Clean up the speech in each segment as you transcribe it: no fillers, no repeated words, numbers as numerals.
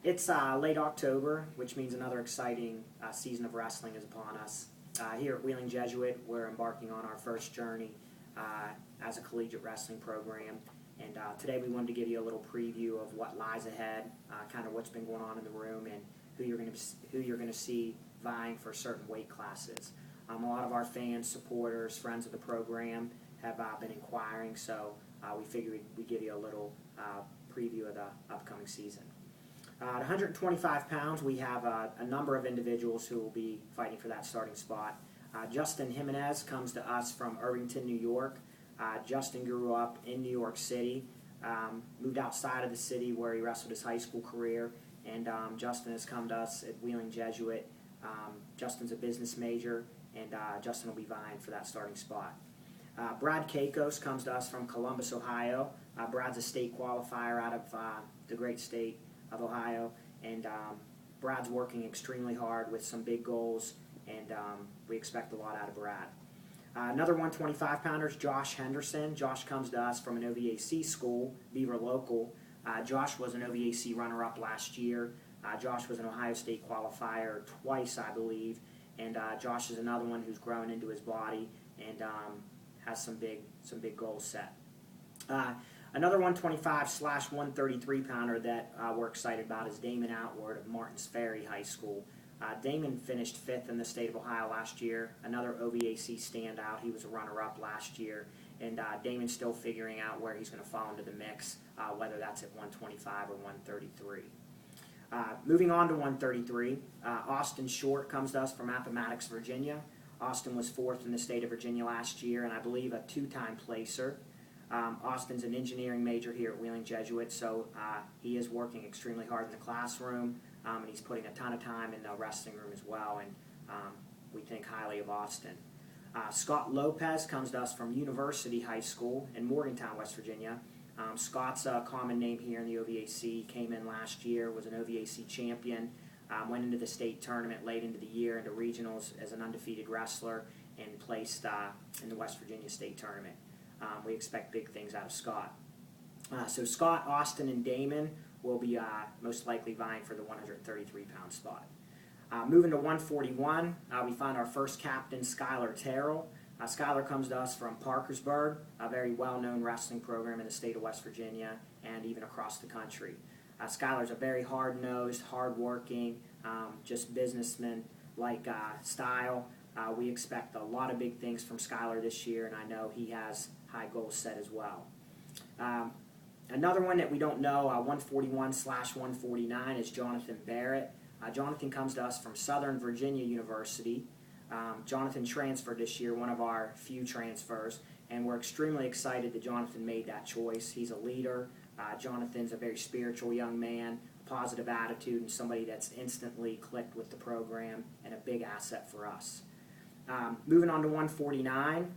It's late October, which means another exciting season of wrestling is upon us. Here at Wheeling Jesuit, we're embarking on our first journey as a collegiate wrestling program. And today we wanted to give you a little preview of what lies ahead, kind of what's been going on in the room, and who you're going to see vying for certain weight classes. A lot of our fans, supporters, friends of the program have been inquiring, so we figured we'd give you a little preview of the upcoming season. At 125 pounds, we have a number of individuals who will be fighting for that starting spot. Justin Jimenez comes to us from Irvington, New York. Justin grew up in New York City, moved outside of the city where he wrestled his high school career, and Justin has come to us at Wheeling Jesuit. Justin's a business major, and Justin will be vying for that starting spot. Brad Kakos comes to us from Columbus, Ohio. Brad's a state qualifier out of the great state of Ohio, and Brad's working extremely hard with some big goals, and we expect a lot out of Brad. Another 125-pounder is Josh Henderson. Josh comes to us from an OVAC school, Beaver Local. Josh was an OVAC runner-up last year. Josh was an Ohio State qualifier twice, I believe, and Josh is another one who's grown into his body and has some big goals set. Another 125/133-pounder that we're excited about is Damon Outward of Martins Ferry High School. Damon finished 5th in the state of Ohio last year, another OVAC standout. He was a runner-up last year, and Damon's still figuring out where he's going to fall into the mix, whether that's at 125 or 133. Moving on to 133, Austin Short comes to us from Appomattox, Virginia. Austin was 4th in the state of Virginia last year, and I believe a 2-time placer. Austin's an engineering major here at Wheeling Jesuit, so he is working extremely hard in the classroom, and he's putting a ton of time in the wrestling room as well, and we think highly of Austin. Scott Lopez comes to us from University High School in Morgantown, West Virginia. Scott's a common name here in the OVAC, came in last year, was an OVAC champion, went into the state tournament late into the year, into regionals as an undefeated wrestler, and placed in the West Virginia state tournament. We expect big things out of Scott. So Scott, Austin, and Damon will be most likely vying for the 133-pound spot. Moving to 141, we find our first captain, Skylar Terrell. Skylar comes to us from Parkersburg, a very well-known wrestling program in the state of West Virginia and even across the country. Skylar's a very hard-nosed, hard-working, just businessman-like style. We expect a lot of big things from Skylar this year, and I know he has high goals set as well. Another one that we don't know, 141/149, is Jonathan Barrett. Jonathan comes to us from Southern Virginia University. Jonathan transferred this year, one of our few transfers, and we're extremely excited that Jonathan made that choice. He's a leader. Jonathan's a very spiritual young man, a positive attitude, and somebody that's instantly clicked with the program and a big asset for us. Moving on to 149,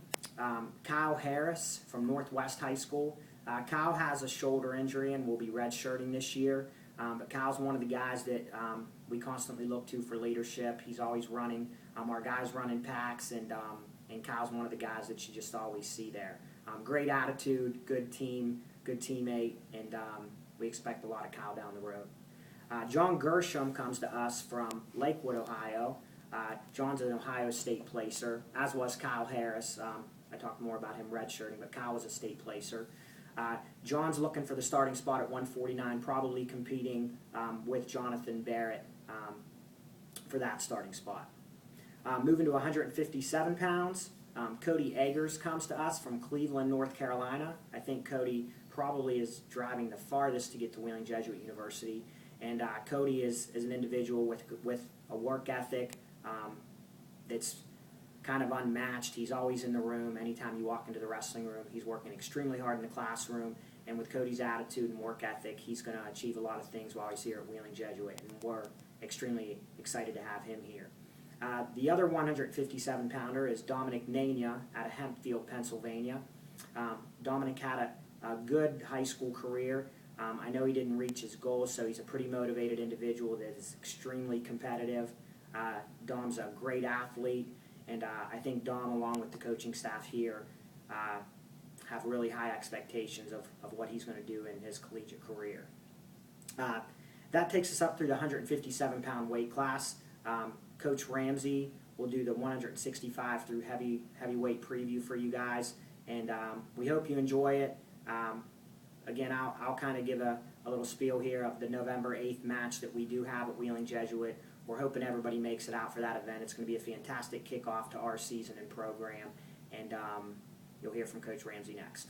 Kyle Harris from Northwest High School. Kyle has a shoulder injury and will be redshirting this year, but Kyle's one of the guys that we constantly look to for leadership. He's always running. Our guys running packs, and Kyle's one of the guys that you just always see there. Great attitude, good team, good teammate, and we expect a lot of Kyle down the road. John Gershom comes to us from Lakewood, Ohio. John's an Ohio State placer, as was Kyle Harris. I talked more about him redshirting, but Kyle was a state placer. John's looking for the starting spot at 149, probably competing with Jonathan Barrett for that starting spot. Moving to 157 pounds, Cody Eggers comes to us from Cleveland, North Carolina. I think Cody probably is driving the farthest to get to Wheeling Jesuit University, and Cody is an individual with a work ethic that's kind of unmatched. He's always in the room. Anytime you walk into the wrestling room, he's working extremely hard in the classroom, and with Cody's attitude and work ethic, he's going to achieve a lot of things while he's here at Wheeling Jesuit, and we're extremely excited to have him here. The other 157-pounder is Dominic Nania out of Hempfield, Pennsylvania. Dominic had a good high school career. I know he didn't reach his goals, so he's a pretty motivated individual that is extremely competitive. Dom's a great athlete, and I think Dom, along with the coaching staff here, have really high expectations of what he's going to do in his collegiate career. That takes us up through the 157-pound weight class. Coach Ramsey will do the 165 through heavyweight preview for you guys, and we hope you enjoy it. Again, I'll kind of give a little spiel here of the November 8th match that we do have at Wheeling Jesuit. We're hoping everybody makes it out for that event. It's going to be a fantastic kickoff to our season and program, and you'll hear from Coach Ramsey next.